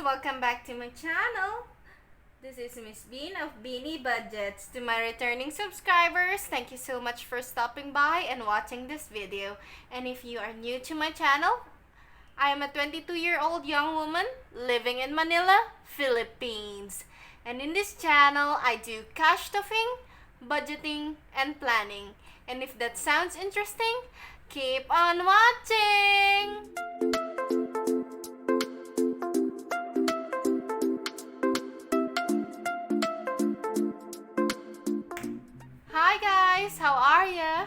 welcome back to my channel. This is Miss Bean of Beanie Budgets. To my returning subscribers, thank you so much for stopping by and watching this video. And if you are new to my channel, I am a 22-year-old young woman living in Manila, Philippines. And in this channel, I do cash stuffing, budgeting, and planning. And if that sounds interesting, keep on watching! Hi guys, how are ya?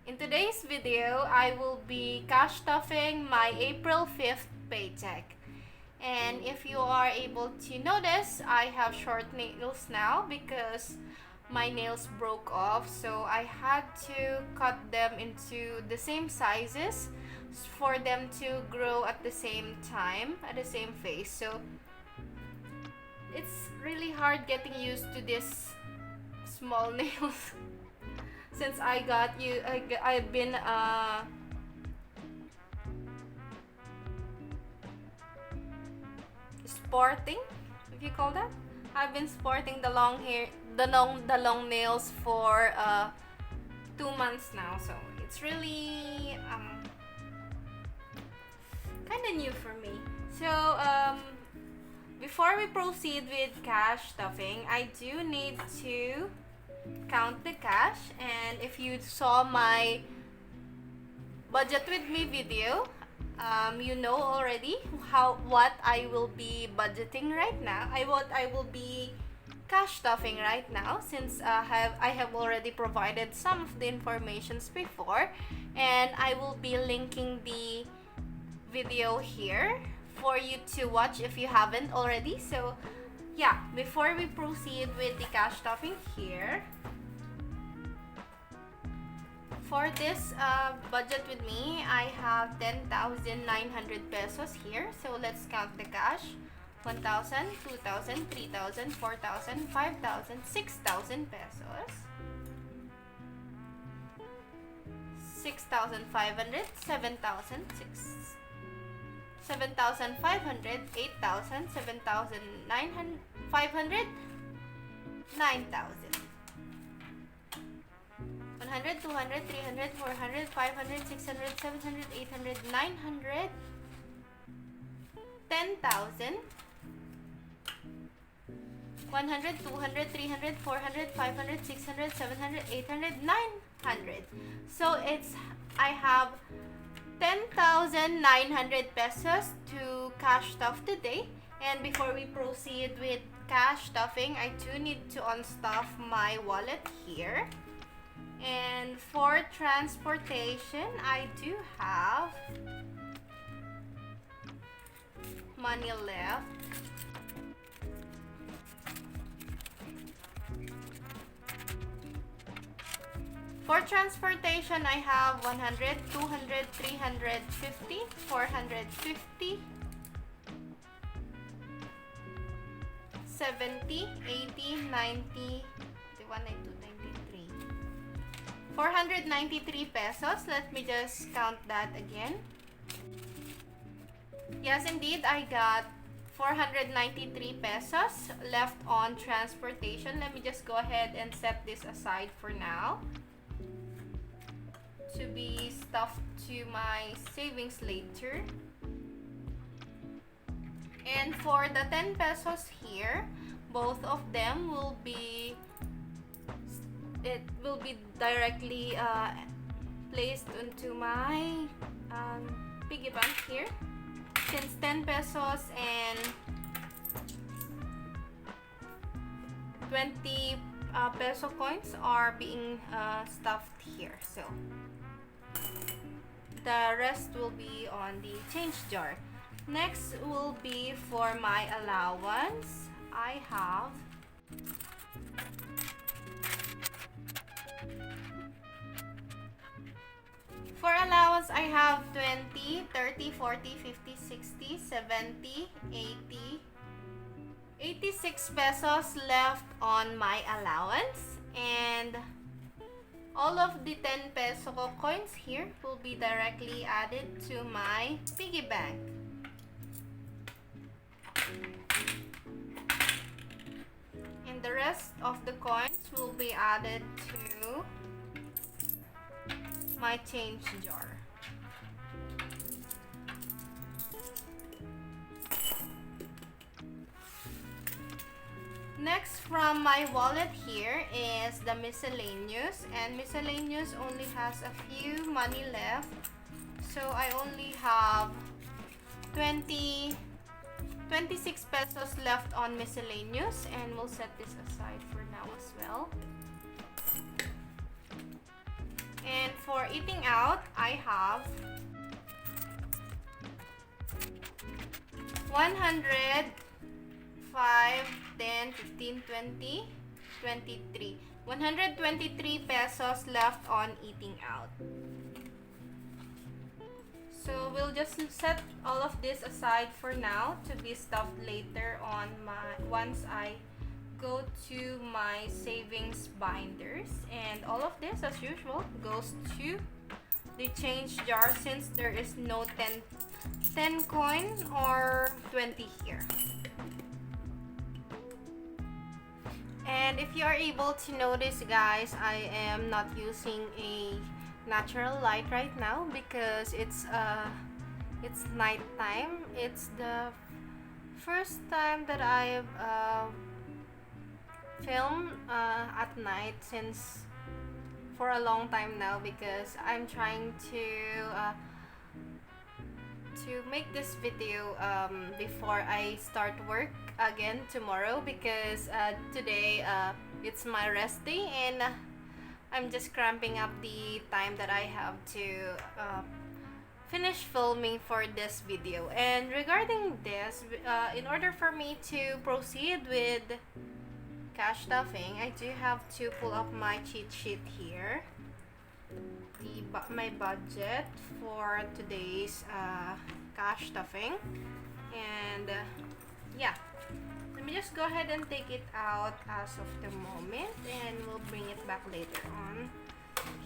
In today's video, I will be cash stuffing my April 5th paycheck. And if you are able to notice, I have short nails now because my nails broke off, so I had to cut them into the same sizes for them to grow at the same time, at the same phase. So it's really hard getting used to this small nails since I've been sporting, if you call that. I've been sporting the long hair, the long nails for 2 months now, so it's really kind of new for me. So before we proceed with cash stuffing, I do need to count the cash. And if you saw my budget with me video, you know already what I will be budgeting right now. I will be cash stuffing right now, since I have already provided some of the informations before, and I will be linking the video here for you to watch if you haven't already. So yeah, before we proceed with the cash stuffing here, for this budget with me, I have 10,900 pesos here. So let's count the cash. 1,000, 2,000, 3,000, 4,000, 5,000, 6,000 pesos. 6,500, 7,000, 7,500, 8,000, 7,500, 9,000. 100, 200, 300, 400, 500, 600, 700, 800, 900, 10,000, 100, 200, 300, 400, 500, 600, 700, 800, 900. So I have 10,900 pesos to cash stuff today. And before we proceed with cash stuffing, I do need to unstuff my wallet here. And for transportation, I do have money left. For transportation, I have 100, 200, 350, 450, 70, 80, 90, 93. 493 pesos. Let me just count that again. Yes, indeed, I got 493 pesos left on transportation. Let me just go ahead and set this aside for now to be stuffed to my savings later. And for the 10 pesos here, both of them will be directly placed into my piggy bank here, since 10 pesos and 20 peso coins are being stuffed here. So the rest will be on the change jar. Next will be for my allowance. I have for allowance, I have 20, 30, 40, 50, 60, 70, 80, 86 pesos left on my allowance. And all of the 10 peso coins here will be directly added to my piggy bank. rest of the coins will be added to my change jar. Next from my wallet here is the miscellaneous, and miscellaneous only has a few money left. So I only have 26 pesos left on miscellaneous, and we'll set this aside for now as well. And for eating out, I have 100, 5, 10, 15, 20, 23. 123 pesos left on eating out. So we'll just set all of this aside for now to be stuffed later on once I go to my savings binders. And all of this, as usual, goes to the change jar since there is no 10 coin or 20 here. And if you are able to notice, guys, I am not using a natural light right now because it's night time. It's the first time that I've filmed at night since for a long time now, because I'm trying to make this video before I start work again tomorrow, because today it's my rest day, and I'm just cramping up the time that I have to finish filming for this video. And regarding this, in order for me to proceed with cash stuffing, I do have to pull up my cheat sheet here, my budget for today's cash stuffing. And yeah, let me just go ahead and take it out as of the moment, and we'll bring it back later on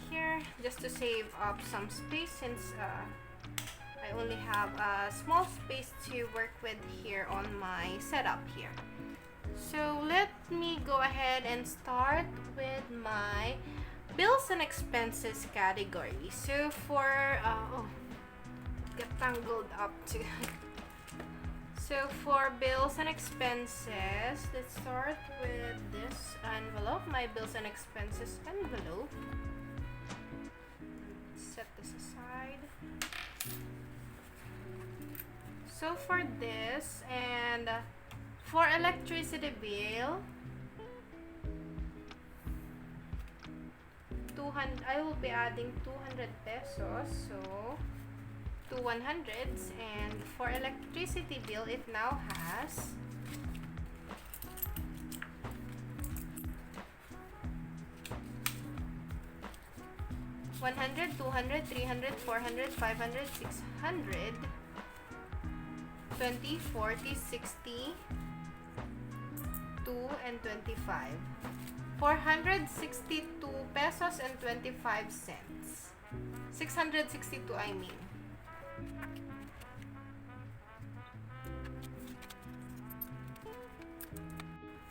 here just to save up some space, since I only have a small space to work with here on my setup here. So let me go ahead and start with my bills and expenses category. So for get tangled up too. So for bills and expenses, let's start with this envelope, my bills and expenses envelope. Set this aside. So for this, and for electricity bill, 200, I will be adding 200 pesos, so 2 100s. And for electricity bill, it now has 100, 200, 300, 400, 500, 600, 20, 40, 60, 2, and 25. 462 pesos and 25 cents. 662, I mean.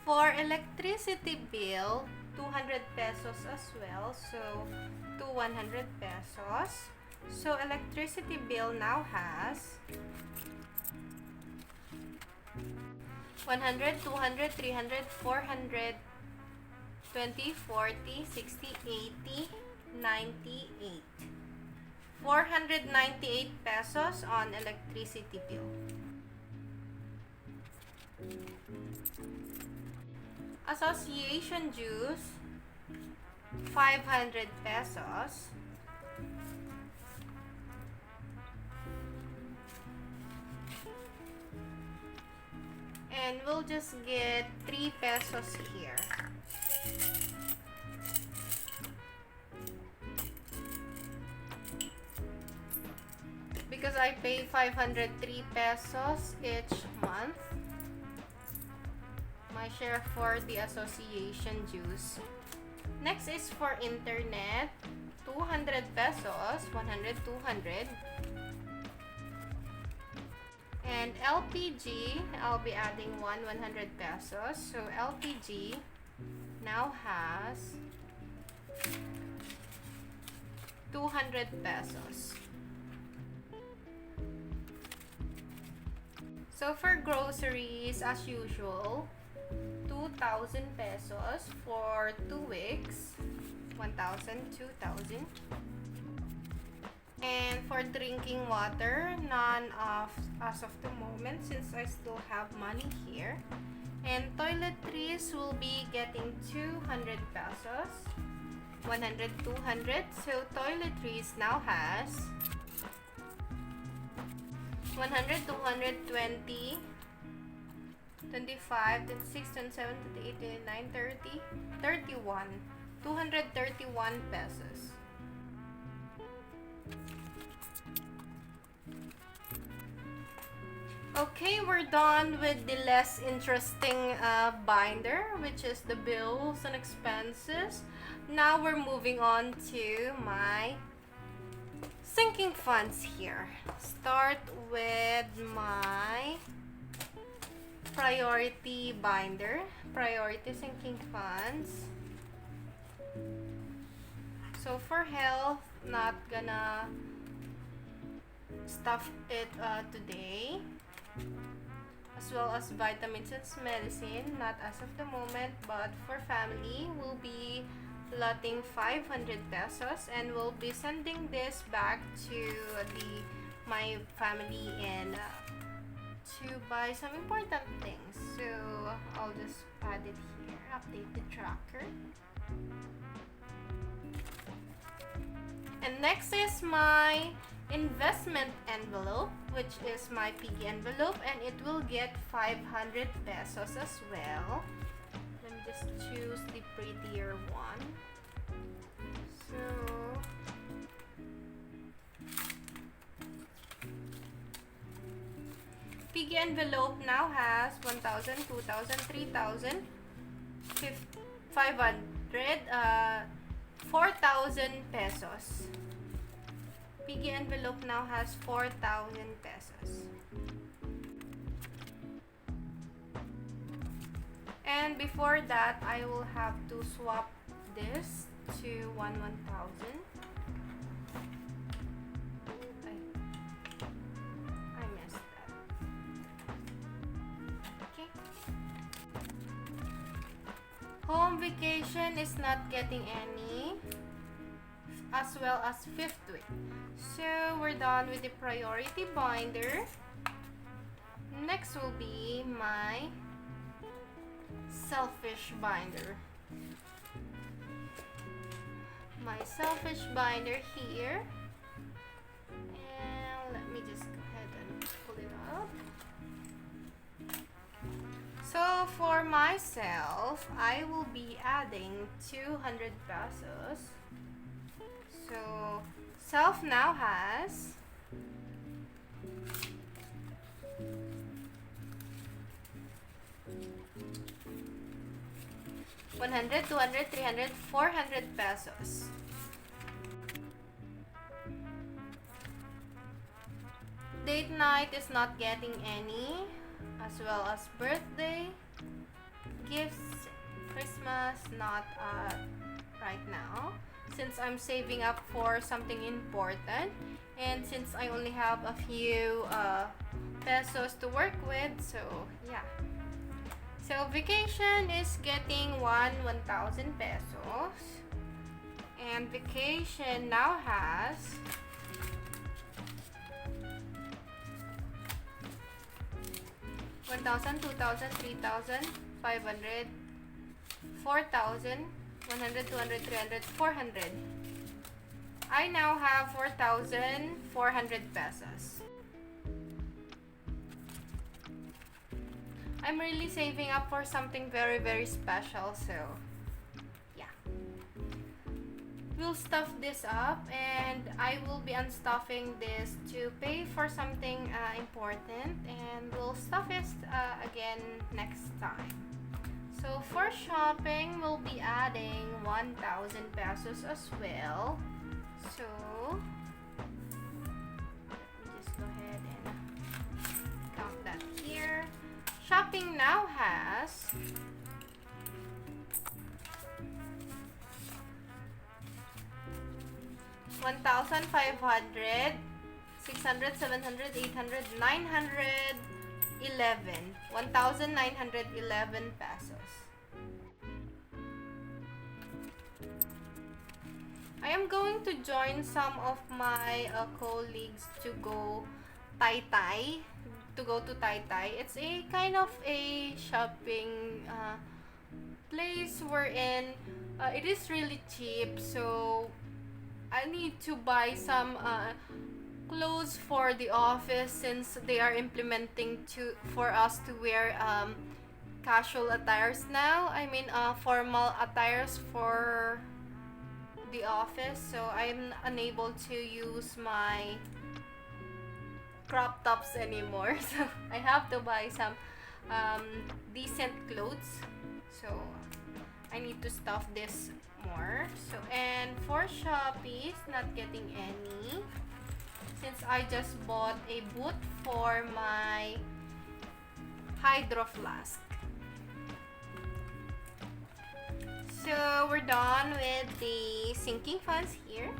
For electricity bill, 200 pesos as well, so 100 pesos. So electricity bill now has 100, 200, 300, 400, 20, 40, 60, 80, 98. 498 pesos on electricity bill. Association dues, 500 pesos. And we'll just get 3 pesos here. Because I pay 503 pesos each month, my share for the association dues. Next is for internet, 200 pesos, 100, 200. And LPG, I'll be adding 100 pesos. So LPG, now has 200 pesos. So for groceries, as usual, 2,000 pesos for 2 weeks. 1,000, 2,000. And for drinking water, none of as of the moment since I still have money here. And toiletries will be getting 200 pesos. 100, 200. So toiletries now has 100, 220, 25, 26, 27, 28, 29, 30, 31. 231 pesos. Okay, we're done with the less interesting binder, which is the bills and expenses. Now we're moving on to my sinking funds here. Start with my priority binder, priority sinking funds. So for health, not gonna stuff it today. As well as vitamins and medicine, not as of the moment, but for family, we'll be allotting 500 pesos and we'll be sending this back to my family and to buy some important things. So I'll just add it here, update the tracker. And next is my investment envelope, which is my piggy envelope, and it will get 500 pesos as well. Let me just choose the prettier one. So piggy envelope now has 1,000, 2,000, 3,000, 500, 4,000 pesos. Piggy envelope now has 4,000 pesos. And before that, I will have to swap this to 1,000. I missed that. Okay. Home vacation is not getting any, as well as 5th week. So we're done with the priority binder. Next will be my selfish binder. My selfish binder here. And let me just go ahead and pull it up. So for myself, I will be adding 200 pesos. So self now has 100, 200, 300, 400 pesos. Date night is not getting any, as well as birthday, gifts, Christmas, not right now, since I'm saving up for something important, and since I only have a few pesos to work with, so yeah. So vacation is getting 1,000 pesos, and vacation now has 1,000, 2,000, 3,000, 500, 4,000, 100, 200, 300, 400. I now have 4,400 pesos. I'm really saving up for something very, very special, so yeah. We'll stuff this up and I will be unstuffing this to pay for something important, and we'll stuff it again next time. So for shopping, we'll be adding 1,000 pesos as well. So let me just go ahead and count that here. Shopping now has 1,500, 600, 700, 800, 911. 1,911 pesos. I am going to join some of my colleagues to go Tai. To go to Tai. It's a kind of a shopping place wherein it is really cheap, so I need to buy some clothes for the office since they are implementing for us to wear casual attires now. I mean formal attires for the office, so I'm unable to use my crop tops anymore. So I have to buy some decent clothes. So I need to stuff this more. So, and for Shopee, not getting any since I just bought a boot for my hydro flask. So we're done with the sinking funds here.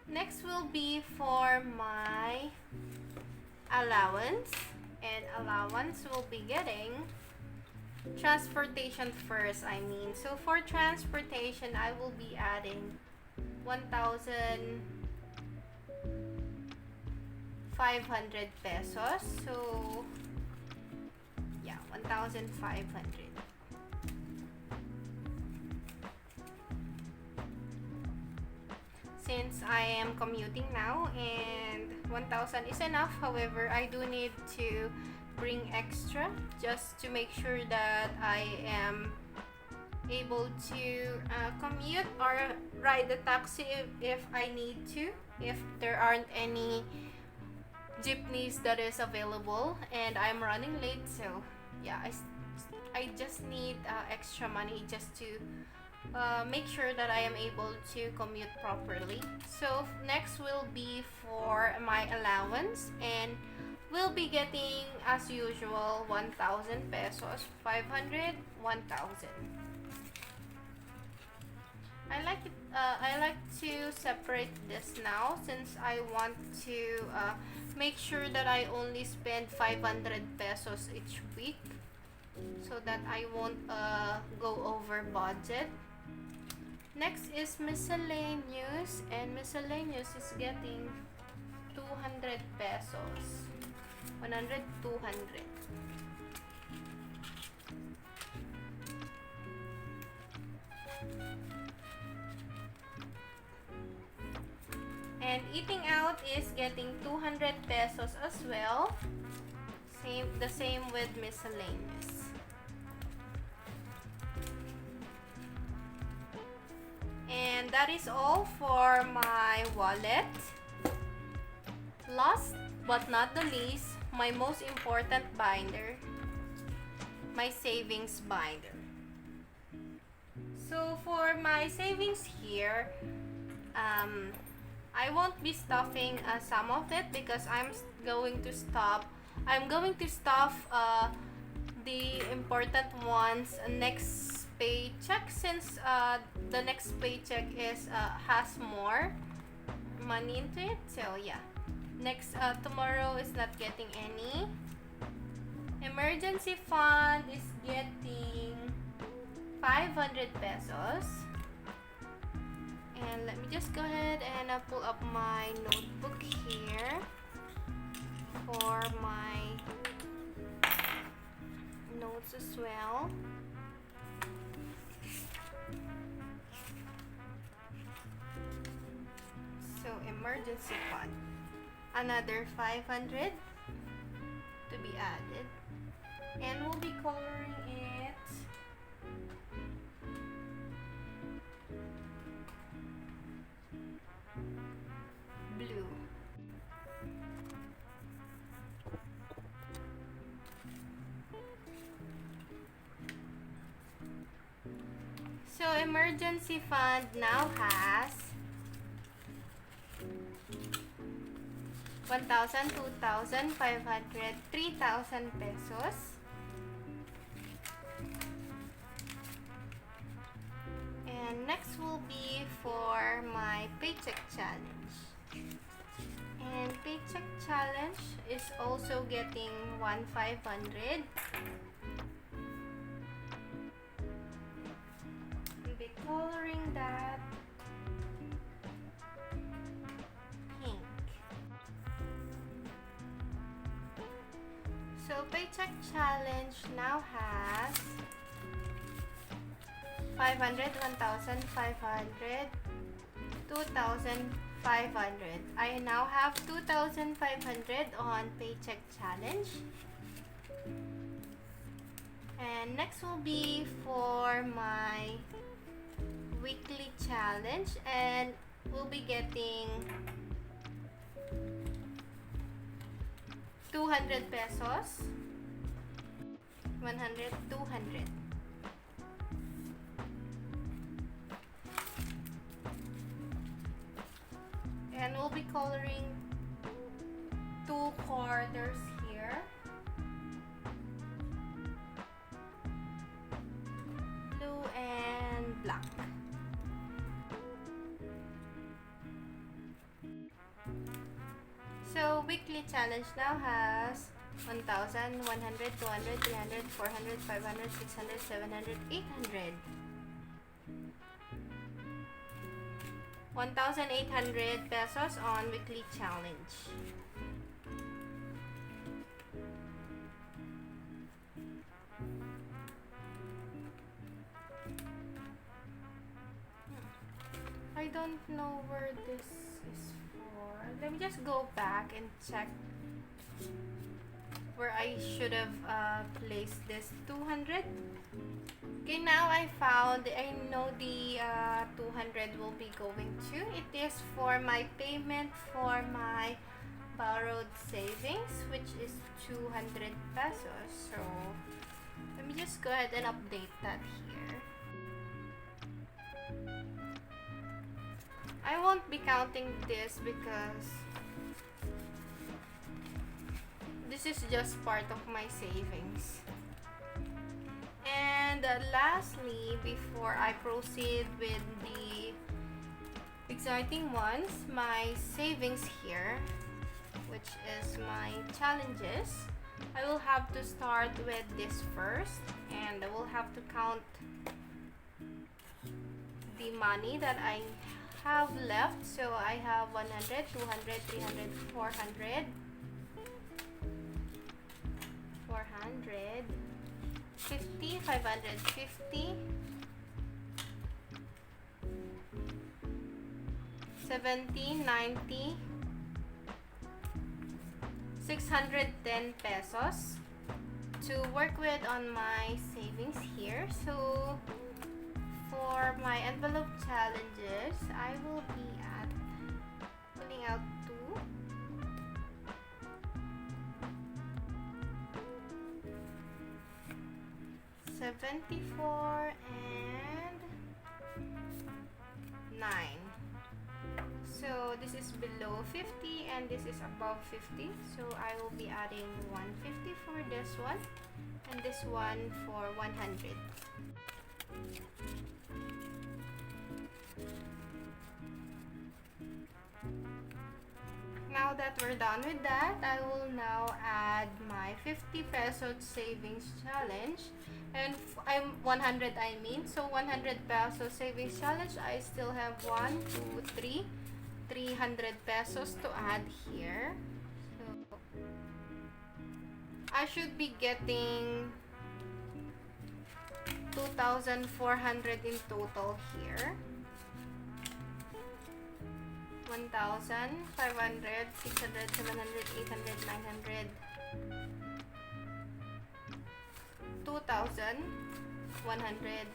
Next will be for my allowance, and allowance will be getting transportation first. So for transportation, I will be adding 1,500 pesos. So yeah, 1,500. Since I am commuting now and 1,000 is enough, however, I do need to bring extra just to make sure that I am able to commute or ride the taxi if I need to, if there aren't any jeepneys that is available and I'm running late. So yeah, I just need extra money just to make sure that I am able to commute properly. So next will be for my allowance, and we'll be getting as usual 1,000 pesos, 500, 1,000. I like to separate this now since I want to make sure that I only spend 500 pesos each week so that I won't go over budget. Next is miscellaneous, and miscellaneous is getting 200 pesos. 100, 200. And eating out is getting 200 pesos as well. The same with miscellaneous. And that is all for my wallet. Last but not the least, my most important binder, my savings binder. So for my savings here, I won't be stuffing some of it because I'm going to stuff the important ones next paycheck, since the next paycheck has more money into it. So yeah, next tomorrow is not getting any. Emergency fund is getting 500 pesos. And let me just go ahead and pull up my notebook here for my notes as well. So emergency fund, another 500 to be added, and we'll be coloring it blue. So emergency fund now has 1,000, 2,000, 500, 3,000 pesos. And next will be for my paycheck challenge. And paycheck challenge is also getting 1,500. We'll be coloring that pink. So paycheck challenge now has 500, 1,500, 2,500. I now have 2,500 on paycheck challenge. And next will be for my weekly challenge, and we'll be getting 200 pesos. 100, 200. And we'll be coloring 2 quarters here. Blue and black. So weekly challenge now has 1,000, 100, 200, 300, 400, 500, 600, 700, 800. 1,800 pesos on weekly challenge. I don't know where this is for. Let me just go back and check where I should have placed this 200. Okay, now I found, I know the 200 will be going to. It is for my payment for my borrowed savings, which is 200 pesos. So let me just go ahead and update that here. I won't be counting this because this is just part of my savings. And lastly, before I proceed with the exciting ones, my savings here, which is my challenges, I will have to start with this first, and I will have to count the money that I have left. So I have 100, 200, 300, 400, 400, 50, 550, 70, 90, 610 pesos to work with on my savings here. So for my envelope challenges, I will be at pulling out 2. 74 and 9. So this is below 50 and this is above 50. So I will be adding 150 for this one and this one for 100. Now that we're done with that, I will now add my 50 peso savings challenge. And I'm 100, I mean. So 100 peso savings challenge, I still have 1, 2, 3, 300 pesos to add here. So I should be getting 2,400 in total here. 1,000, 500, 600, 700, 800, 900, 2,000, 100,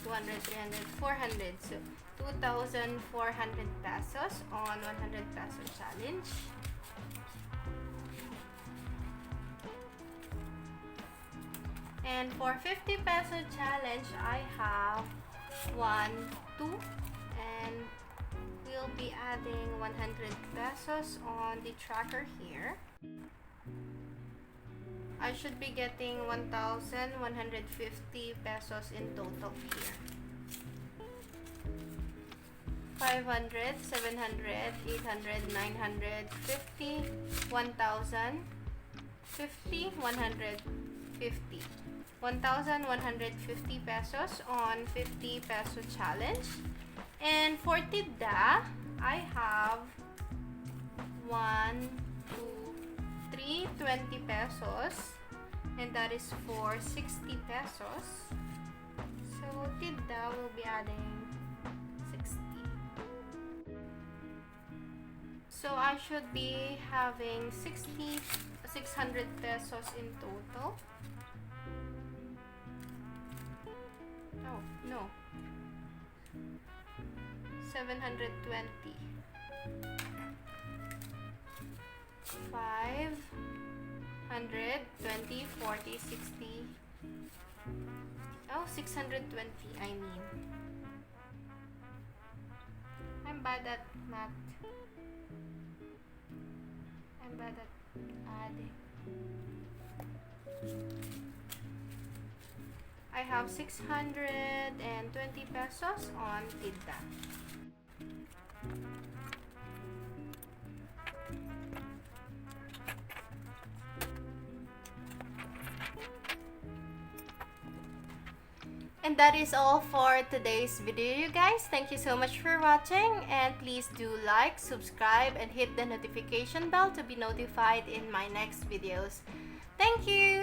200, 300, 400. So 2,400 pesos on 100 peso challenge. And for 50 peso challenge, I have 1, 2, and we'll be adding 100 pesos on the tracker here. I should be getting 1,150 pesos in total here. 500, 700, 800, 900, 50, 1,000, 50, 150. 1,150 pesos on 50 peso challenge. And for tidda, I have 1, 2, 3, 20 pesos. And that is for 60 pesos. So tidda will be adding 60. So I should be having 600 pesos in total. Oh, no. 720. 500, 20, 40, 60. Oh, 620, I mean. I'm bad at math. I'm bad at adding. I have 620 pesos on tidda. And that is all for today's video, you guys. Thank you so much for watching, and please do like, subscribe, and hit the notification bell to be notified in my next videos. Thank you!